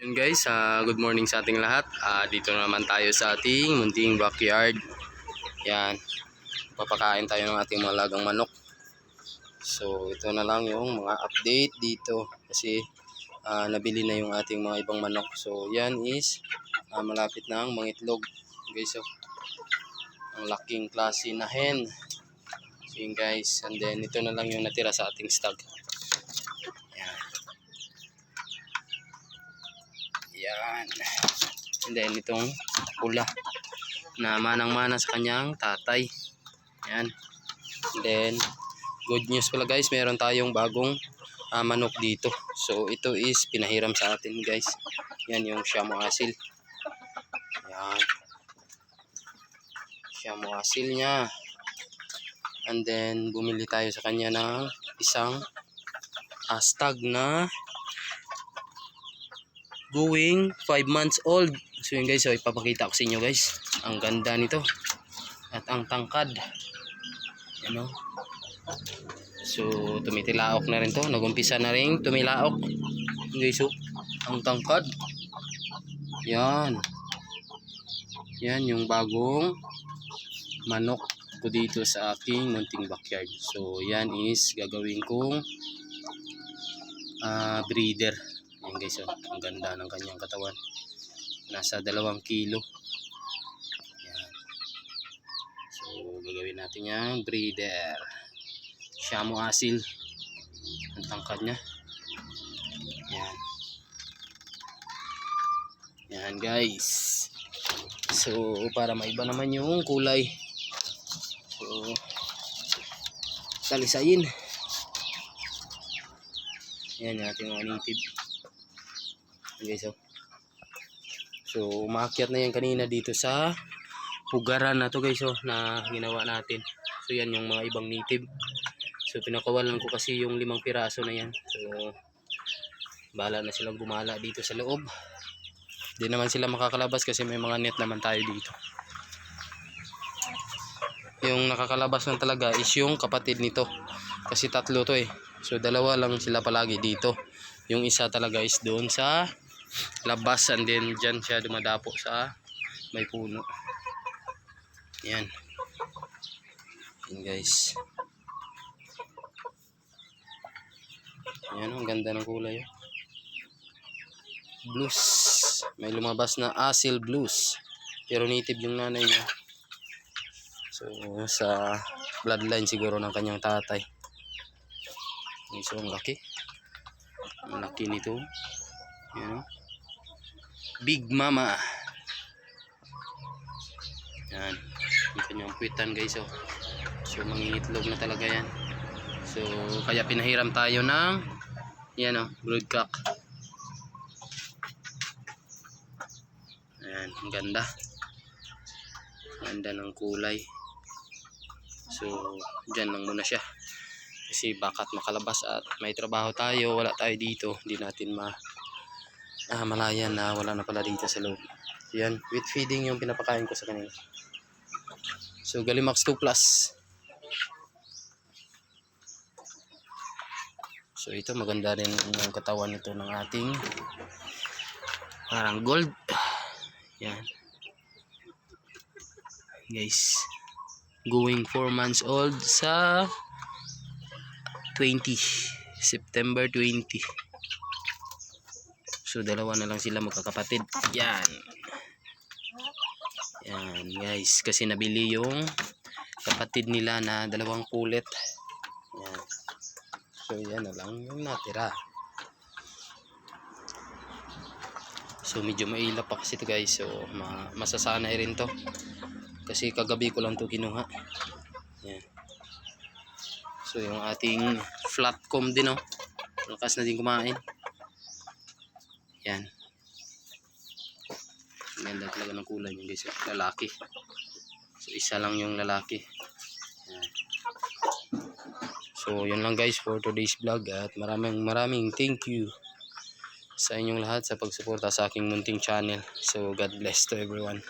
Yun guys, good morning sa ating lahat. Dito na naman tayo sa ating munting backyard. Yan, papakain tayo ng ating mga alagang manok. So ito na lang yung mga update dito kasi nabili na yung ating mga ibang manok. So yan is malapit na ang mga itlog guys. So, ang laking klase na hen. So yun guys, and then ito na lang yung natira sa ating stag. Yan. And then itong pula na manang-mana sa kanyang tatay. Yan. And then good news pala guys, meron tayong bagong manok dito. So ito is pinahiram sa atin guys. Yan yung Siamo Asil. Yan. Siamo Asil niya. And then bumili tayo sa kanya ng isang stag na going 5 months old. So yun guys, so ipapakita ko sa inyo guys. Ang ganda nito. At ang tangkad. Yan o. So tumitilaok na rin to. Nagumpisa na rin tumilaok. Guys, so ang tangkad. Yan. Yan yung bagong manok ko dito sa aking munting backyard. So yan is gagawin kong breeder. Ayan guys, oh, ang ganda ng kanyang katawan. Nasa 2 kilo. Ayan. So gagawin natin yung breeder. Siamo Asil. Ang tangkad niya. Ayan. Ayan guys. So para maiba naman yung kulay. So salisayin. Ayan yung ating mga native. Okay, so umakyat na yan kanina dito sa pugaran na to guys, na ginawa natin. So yan yung mga ibang native. So pinakawalan ko kasi yung 5 piraso na yan. So bahala na silang gumala dito sa loob. Hindi naman sila makakalabas kasi may mga net naman tayo dito. Yung nakakalabas lang talaga is yung kapatid nito. Kasi 3 to eh. So 2 lang sila palagi dito. Yung isa talaga is doon sa labas, and then dyan siya dumadapo sa may puno. Yan. Yan guys. Yan, ang ganda ng kulay. Blues. May lumabas na Asil Blues. Pero native yung nanay niya. So sa bloodline siguro ng kanyang tatay. So ang laki. Ang laki nito. Yan, Big Mama. Yan. Yung kanyang puwitan guys. So mangingitlog na talaga yan. So kaya pinahiram tayo ng yan broodcock. Ayan. Ang ganda. Ang ganda ng kulay. So dyan lang muna siya. Kasi bakat makalabas at may trabaho tayo. Wala tayo dito. Hindi natin malayan na wala na pala dito sa loob. Yan, with feeding yung pinapakain ko sa kanila. So Galimax 2 Plus. So ito maganda rin yung katawan nito ng ating parang gold. Yan guys, going 4 months old sa 20 September 20. So 2 na lang sila magkakapatid. Yan. Yan guys, kasi nabili yung kapatid nila na 2 pulet. Yan. So yan na lang yung natira. So medyo mailap pa kasi ito guys. So masasanay rin to. Kasi kagabi ko lang to kinuha. Yan. So yung ating flatcom din lakas na din kumain. Yan. Ganda talaga ng kulay niya guys. Lalaki. So isa lang yung lalaki. Yan. So yun lang guys for today's vlog. At maraming thank you sa inyong lahat sa pagsuporta sa aking munting channel. So God bless to everyone.